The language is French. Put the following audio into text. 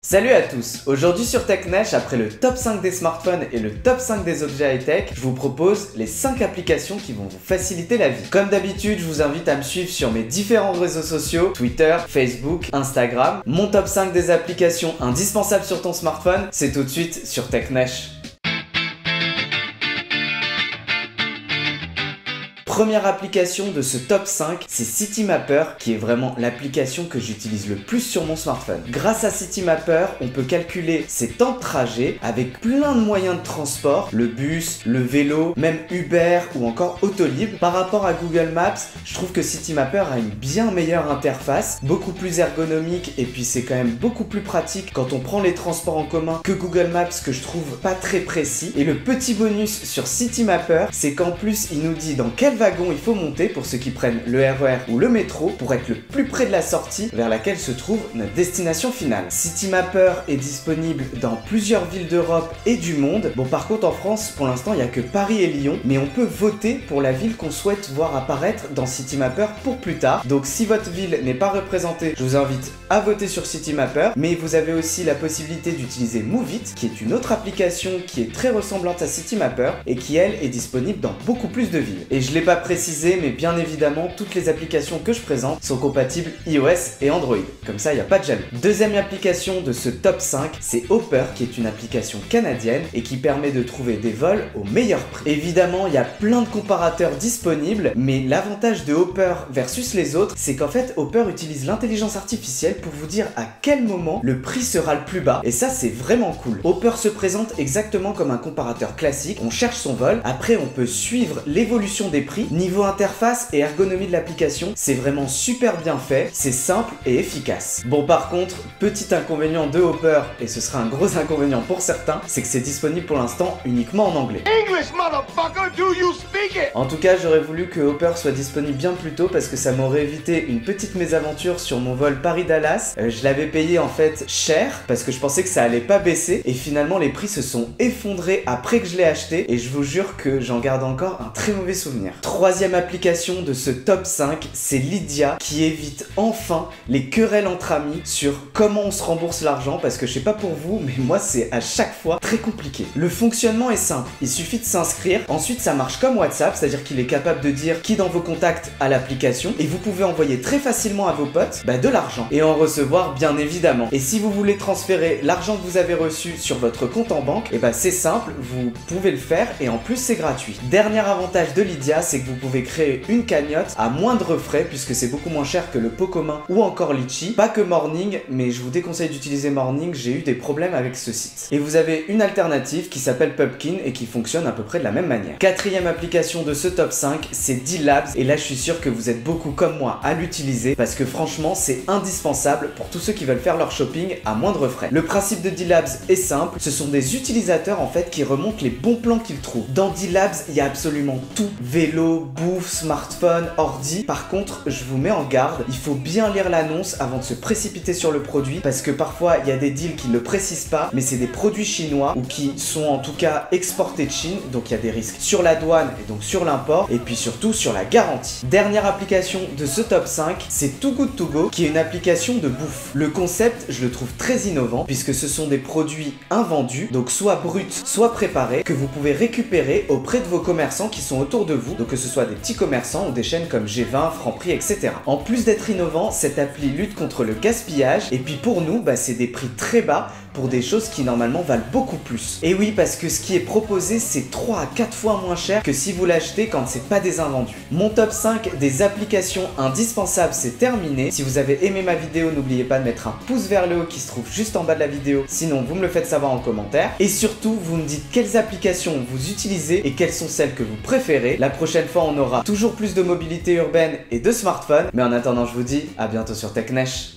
Salut à tous. Aujourd'hui sur TechNesh, après le top 5 des smartphones et le top 5 des objets high-tech, je vous propose les 5 applications qui vont vous faciliter la vie. Comme d'habitude, je vous invite à me suivre sur mes différents réseaux sociaux, Twitter, Facebook, Instagram. Mon top 5 des applications indispensables sur ton smartphone, c'est tout de suite sur TechNesh. Première application de ce top 5, c'est Citymapper, qui est vraiment l'application que j'utilise le plus sur mon smartphone. Grâce à Citymapper, on peut calculer ses temps de trajet avec plein de moyens de transport, le bus, le vélo, même Uber ou encore Autolib. Par rapport à Google Maps, je trouve que Citymapper a une bien meilleure interface, beaucoup plus ergonomique et puis c'est quand même beaucoup plus pratique quand on prend les transports en commun que Google Maps que je trouve pas très précis. Et le petit bonus sur Citymapper, c'est qu'en plus il nous dit dans quel wagon il faut monter pour ceux qui prennent le RER ou le métro pour être le plus près de la sortie vers laquelle se trouve notre destination finale. Citymapper est disponible dans plusieurs villes d'Europe et du monde. Bon, par contre en France pour l'instant il n'y a que Paris et Lyon, mais on peut voter pour la ville qu'on souhaite voir apparaître dans Citymapper pour plus tard. Donc si votre ville n'est pas représentée, je vous invite à voter sur Citymapper, mais vous avez aussi la possibilité d'utiliser Moovit, qui est une autre application qui est très ressemblante à Citymapper et qui elle est disponible dans beaucoup plus de villes. Et je l'ai pas précisé, mais bien évidemment toutes les applications que je présente sont compatibles iOS et Android, comme ça il n'y a pas de jaloux. Deuxième application de ce top 5, c'est Hopper, qui est une application canadienne et qui permet de trouver des vols au meilleur prix. Évidemment il y a plein de comparateurs disponibles, mais l'avantage de Hopper versus les autres, c'est qu'en fait Hopper utilise l'intelligence artificielle pour vous dire à quel moment le prix sera le plus bas, et ça c'est vraiment cool. Hopper se présente exactement comme un comparateur classique, on cherche son vol, après on peut suivre l'évolution des prix. Niveau interface et ergonomie de l'application, c'est vraiment super bien fait, c'est simple et efficace. Bon, par contre, petit inconvénient de Hopper, et ce sera un gros inconvénient pour certains, c'est que c'est disponible pour l'instant uniquement en anglais. English, motherfucker, do you speak it? En tout cas, j'aurais voulu que Hopper soit disponible bien plus tôt parce que ça m'aurait évité une petite mésaventure sur mon vol Paris-Dallas. Je l'avais payé en fait cher parce que je pensais que ça allait pas baisser et finalement les prix se sont effondrés après que je l'ai acheté et je vous jure que j'en garde encore un très mauvais souvenir. Troisième application de ce top 5, c'est Lydia, qui évite enfin les querelles entre amis sur comment on se rembourse l'argent, parce que je sais pas pour vous, mais moi c'est à chaque fois très compliqué. Le fonctionnement est simple, il suffit de s'inscrire, ensuite ça marche comme WhatsApp, c'est-à-dire qu'il est capable de dire qui dans vos contacts a l'application, et vous pouvez envoyer très facilement à vos potes de l'argent, et en recevoir bien évidemment. Et si vous voulez transférer l'argent que vous avez reçu sur votre compte en banque, et c'est simple, vous pouvez le faire, et en plus c'est gratuit. Dernier avantage de Lydia, c'est que vous pouvez créer une cagnotte à moindre frais puisque c'est beaucoup moins cher que le pot commun ou encore Litchi. Pas que Morning, mais je vous déconseille d'utiliser Morning, j'ai eu des problèmes avec ce site. Et vous avez une alternative qui s'appelle Pubkin et qui fonctionne à peu près de la même manière. Quatrième application de ce top 5, c'est D-Labs, et là je suis sûr que vous êtes beaucoup comme moi à l'utiliser parce que franchement c'est indispensable pour tous ceux qui veulent faire leur shopping à moindre frais. Le principe de D-Labs est simple, ce sont des utilisateurs en fait qui remontent les bons plans qu'ils trouvent. Dans D-Labs, il y a absolument tout, vélo, bouffe, smartphone, ordi. Par contre, je vous mets en garde, il faut bien lire l'annonce avant de se précipiter sur le produit parce que parfois il y a des deals qui ne le précisent pas, mais c'est des produits chinois ou qui sont en tout cas exportés de Chine, donc il y a des risques sur la douane et donc sur l'import et puis surtout sur la garantie. Dernière application de ce top 5, c'est Too Good To Go, qui est une application de bouffe. Le concept, je le trouve très innovant puisque ce sont des produits invendus, donc soit bruts, soit préparés, que vous pouvez récupérer auprès de vos commerçants qui sont autour de vous, donc que ce soit des petits commerçants ou des chaînes comme G20, Franprix, etc. En plus d'être innovant, cette appli lutte contre le gaspillage et puis pour nous, c'est des prix très bas pour des choses qui normalement valent beaucoup plus. Et oui, parce que ce qui est proposé, c'est 3 à 4 fois moins cher que si vous l'achetez quand c'est pas des invendus. Mon top 5 des applications indispensables, c'est terminé. Si vous avez aimé ma vidéo, n'oubliez pas de mettre un pouce vers le haut qui se trouve juste en bas de la vidéo. Sinon, vous me le faites savoir en commentaire. Et surtout, vous me dites quelles applications vous utilisez et quelles sont celles que vous préférez. La prochaine fois, on aura toujours plus de mobilité urbaine et de smartphones. Mais en attendant, je vous dis à bientôt sur TechNesh.